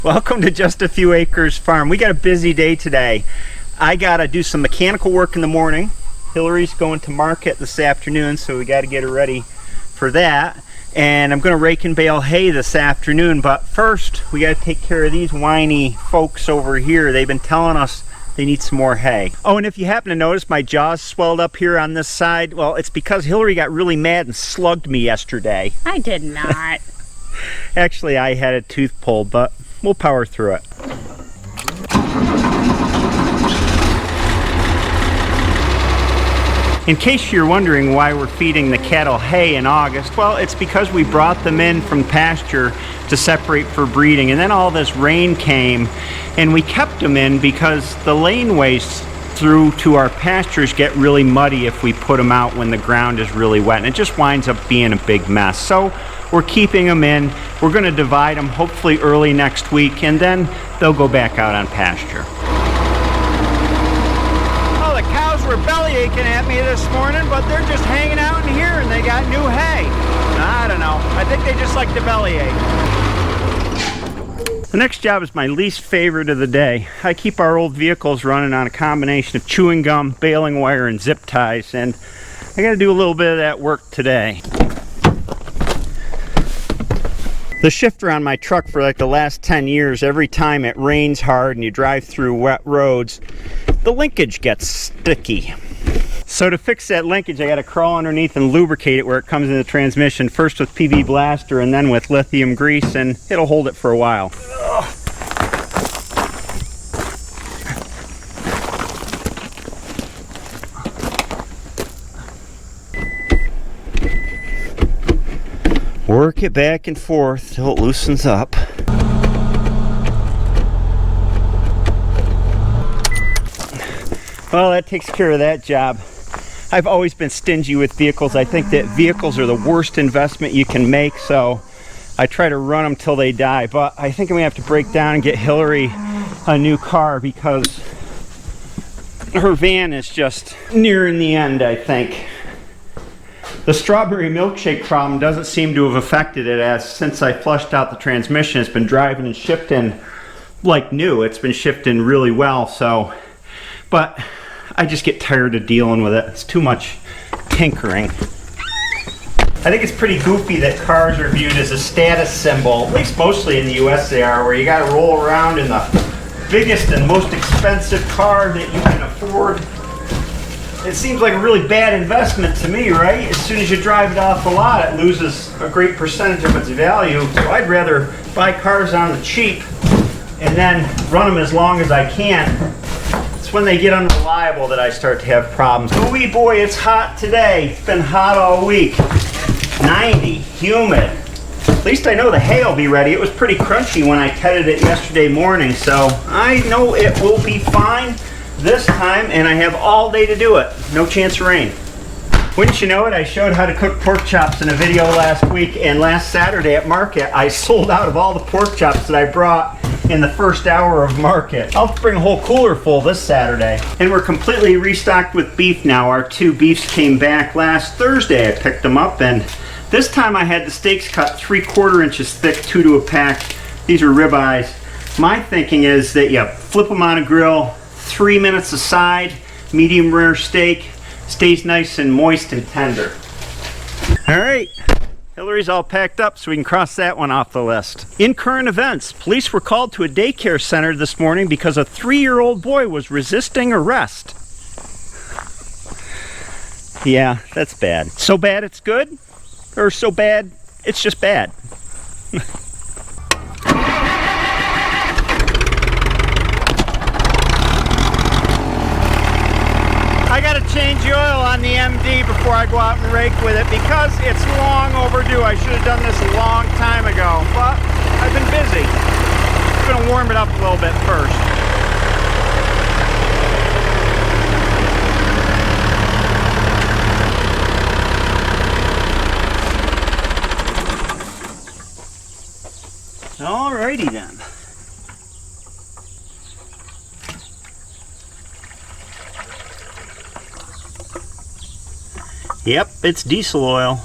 Welcome to Just a Few Acres Farm. We got a busy day today. I gotta do some mechanical work in the morning. Hillary's going to market this afternoon, so we gotta get her ready for that. And I'm gonna rake and bale hay this afternoon, but first we gotta take care of these whiny folks over here. They've been telling us they need some more hay. Oh, and if you happen to notice my jaws swelled up here on this side, well, it's because Hillary got really mad and slugged me yesterday. I did not. Actually, I had a tooth pulled, but we'll power through it. In case you're wondering why we're feeding the cattle hay in August, well, it's because we brought them in from pasture to separate for breeding, and then all this rain came and we kept them in because the laneways through to our pastures get really muddy if we put them out when the ground is really wet, and it just winds up being a big mess. So we're keeping them in. We're going to divide them hopefully early next week, and then they'll go back out on pasture. Oh, the cows were belly aching at me this morning, but they're just hanging out in here and they got new hay. I don't know. I think they just like the belly ache. The next job is my least favorite of the day. I keep our old vehicles running on a combination of chewing gum, baling wire, and zip ties, and I got to do a little bit of that work today. The shifter on my truck for like the last 10 years, every time it rains hard and you drive through wet roads, the linkage gets sticky. So to fix that linkage, I got to crawl underneath and lubricate it where it comes in the transmission, first with PB Blaster and then with lithium grease, and it'll hold it for a while. Work it back and forth till it loosens up. Well, that takes care of that job. I've always been stingy with vehicles. I think that vehicles are the worst investment you can make, so I try to run them till they die. But I think I'm gonna have to break down and get Hillary a new car because her van is just nearing the end, I think. The strawberry milkshake problem doesn't seem to have affected it, as since I flushed out the transmission, it's been driving and shifting like new. It's been shifting really well, so, but I just get tired of dealing with it. It's too much tinkering. I think it's pretty goofy that cars are viewed as a status symbol, at least mostly in the US they are, where you gotta roll around in the biggest and most expensive car that you can afford. It seems like a really bad investment to me, right? As soon as you drive it off the lot, it loses a great percentage of its value. So I'd rather buy cars on the cheap and then run them as long as I can. It's when they get unreliable that I start to have problems. Oh wee boy, it's hot today. It's been hot all week. 90, humid. At least I know the hay will be ready. It was pretty crunchy when I tedded it yesterday morning, so I know it will be fine this time, and I have all day to do it. No chance of rain. Wouldn't you know it, I showed how to cook pork chops in a video last week, and last Saturday at market I sold out of all the pork chops that I brought in the first hour of market. I'll bring a whole cooler full this Saturday. And we're completely restocked with beef now. Our two beefs came back last Thursday. I picked them up, and this time I had the steaks cut 3/4 inches thick, 2 to a pack. These are ribeyes. My thinking is that you flip them on a grill, 3 minutes aside, medium rare steak, stays nice and moist and tender. All right, Hillary's all packed up, so we can cross that one off the list. In current events, police were called to a daycare center this morning because a 3-year-old boy was resisting arrest. Yeah, that's bad. So bad it's good, or so bad it's just bad. I gotta change the oil on the MD before I go out and rake with it because it's long overdue. I should have done this a long time ago, but I've been busy. I'm gonna warm it up a little bit first. Alrighty then. Yep, it's diesel oil.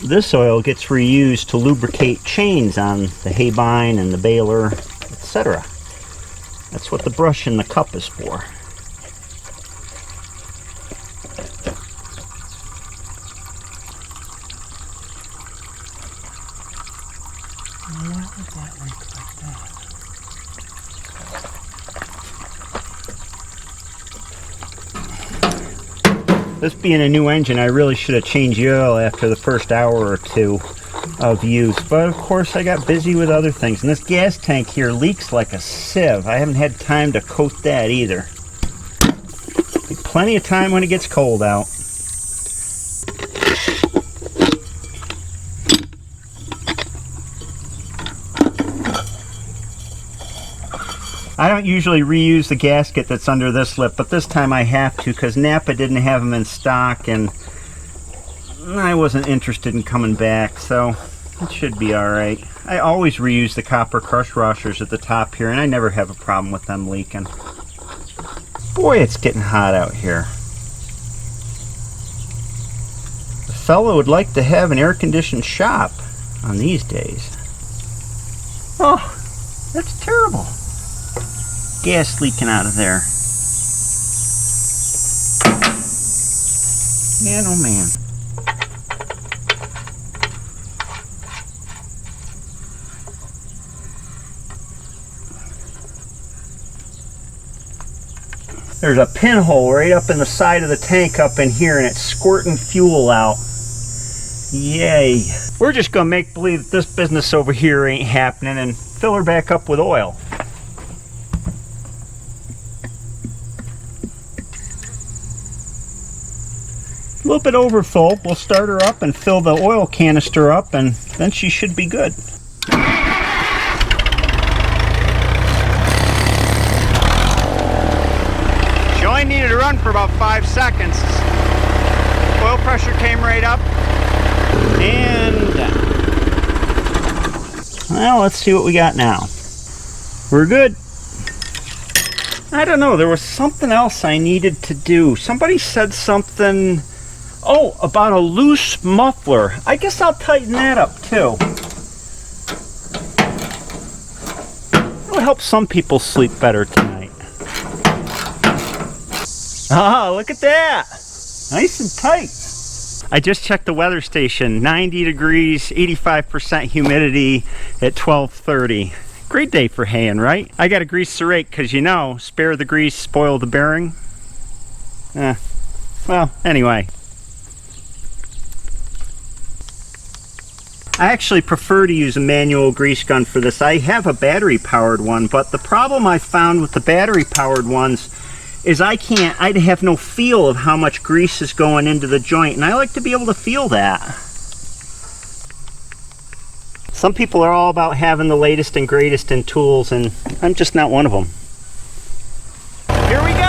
This oil gets reused to lubricate chains on the Haybine and the baler, etc. That's what the brush in the cup is for. This being a new engine, I really should have changed the oil after the first hour or two of use. But of course I got busy with other things. And this gas tank here leaks like a sieve. I haven't had time to coat that either. Plenty of time when it gets cold out. I don't usually reuse the gasket that's under this lip, but this time I have to because Napa didn't have them in stock and I wasn't interested in coming back, so it should be alright. I always reuse the copper crush washers at the top here and I never have a problem with them leaking. Boy, it's getting hot out here. The fella would like to have an air-conditioned shop on these days. Oh, that's terrible. Gas leaking out of there. Man, oh man. There's a pinhole right up in the side of the tank up in here and it's squirting fuel out. Yay. We're just gonna make believe that this business over here ain't happening and fill her back up with oil. A little bit overfull. We'll start her up and fill the oil canister up and then she should be good. She only needed to run for about 5 seconds. Oil pressure came right up and down. Well, let's see what we got now. We're good. I don't know, there was something else I needed to do. Somebody said something, oh, about a loose muffler. I guess I'll tighten that up too. It'll help some people sleep better tonight. Ah, look at that. Nice and tight. I just checked the weather station. 90 degrees, 85% humidity at 12:30. Great day for haying, right? I gotta grease the rake because, you know, spare the grease, spoil the bearing. Well, anyway. I actually prefer to use a manual grease gun for this. I have a battery powered one, but the problem I found with the battery powered ones is I'd have no feel of how much grease is going into the joint, and I like to be able to feel that. Some people are all about having the latest and greatest in tools, and I'm just not one of them. Here we go!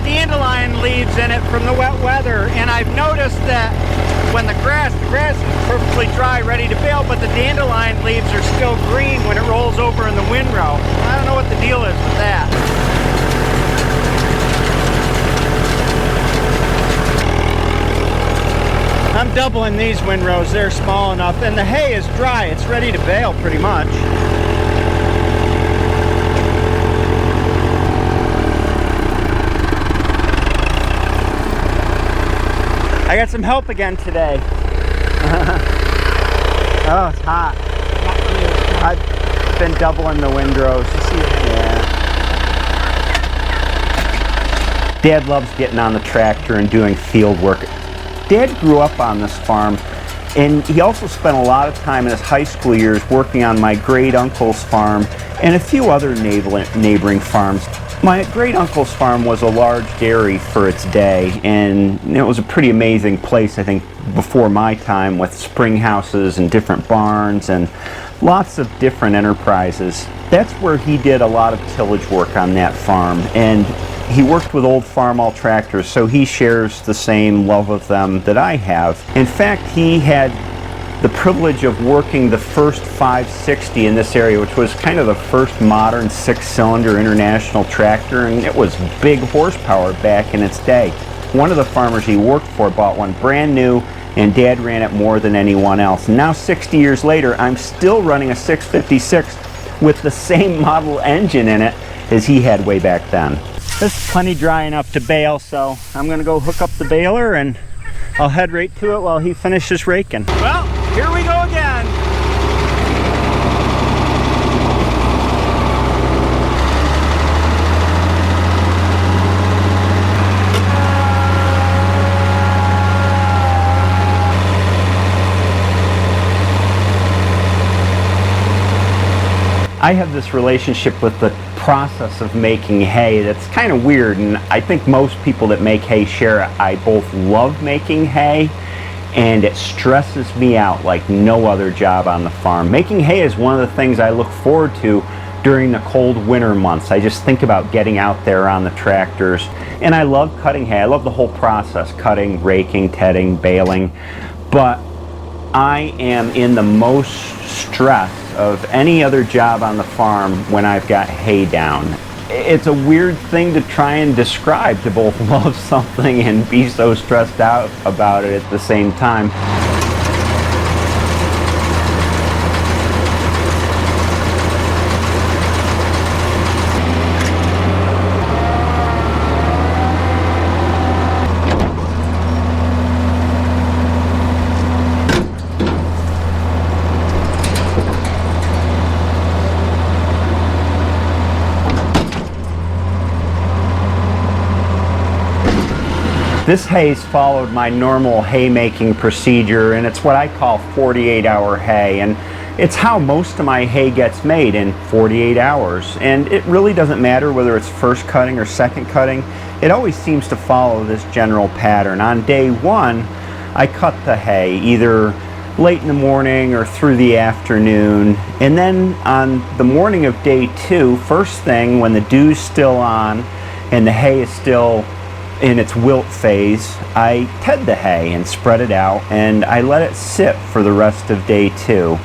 Dandelion leaves in it from the wet weather, and I've noticed that when the grass is perfectly dry, ready to bale, but the dandelion leaves are still green when it rolls over in the windrow. I don't know what the deal is with that. I'm doubling these windrows. They're small enough, and the hay is dry. It's ready to bale pretty much. I got some help again today. Oh, it's hot. I've been doubling the windrows. Yeah. Dad loves getting on the tractor and doing field work. Dad grew up on this farm, and he also spent a lot of time in his high school years working on my great uncle's farm and a few other neighboring farms. My great uncle's farm was a large dairy for its day, and it was a pretty amazing place, I think, before my time, with spring houses and different barns and lots of different enterprises. That's where he did a lot of tillage work on that farm, and he worked with old Farmall tractors, so he shares the same love of them that I have. In fact, he had the privilege of working the first 560 in this area, which was kind of the first modern 6-cylinder international tractor, and it was big horsepower back in its day. One of the farmers he worked for bought one brand new, and Dad ran it more than anyone else. And now 60 years later, I'm still running a 656 with the same model engine in it as he had way back then. This is plenty dry enough to bale, so I'm gonna go hook up the baler and I'll head right to it while he finishes raking. Well, here we go again. I have this relationship with the process of making hay that's kind of weird, and I think most people that make hay share it. I both love making hay, and it stresses me out like no other job on the farm. Making hay is one of the things I look forward to during the cold winter months. I just think about getting out there on the tractors, and I love cutting hay. I love the whole process: cutting, raking, tedding, baling. But I am in the most stress of any other job on the farm when I've got hay down. It's a weird thing to try and describe, to both love something and be so stressed out about it at the same time. This hay's followed my normal haymaking procedure, and it's what I call 48-hour hay, and it's how most of my hay gets made, in 48 hours. And it really doesn't matter whether it's first cutting or second cutting. It always seems to follow this general pattern. On day one, I cut the hay either late in the morning or through the afternoon, and then on the morning of day two, first thing, when the dew's still on and the hay is still in its wilt phase, I ted the hay and spread it out, and I let it sit for the rest of day two.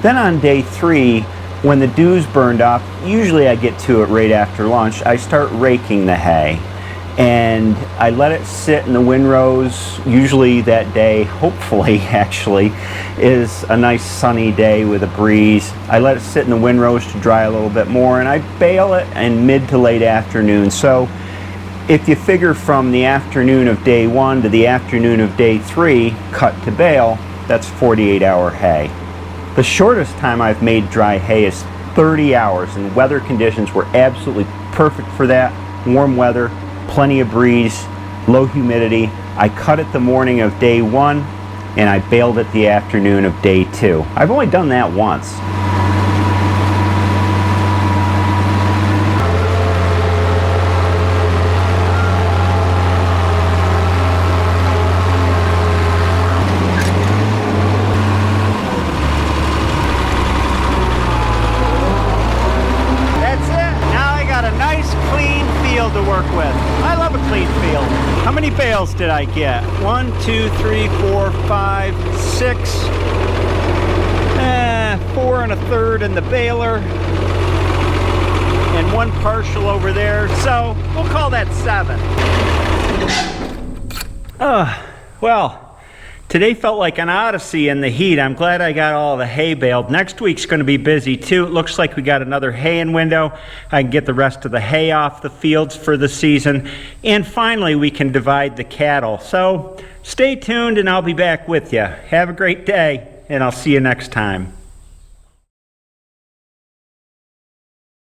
Then on day three, when the dew's burned up, usually I get to it right after lunch, I start raking the hay. And I let it sit in the windrows. Usually that day, hopefully actually, is a nice sunny day with a breeze. I let it sit in the windrows to dry a little bit more, and I bale it in mid to late afternoon. So if you figure from the afternoon of day one to the afternoon of day three, cut to bale, that's 48-hour hay. The shortest time I've made dry hay is 30 hours, and weather conditions were absolutely perfect for that. Warm weather, plenty of breeze, low humidity. I cut it the morning of day one, and I baled it the afternoon of day two. I've only done that once. To work with. I love a clean field. How many bales did I get? 1, 2, 3, 4, 5, 6. 4 1/3 in the baler. And 1 partial over there. So we'll call that 7. Well, today felt like an odyssey in the heat. I'm glad I got all the hay baled. Next week's going to be busy too. It looks like we got another haying window. I can get the rest of the hay off the fields for the season. And finally, we can divide the cattle. So stay tuned and I'll be back with you. Have a great day, and I'll see you next time.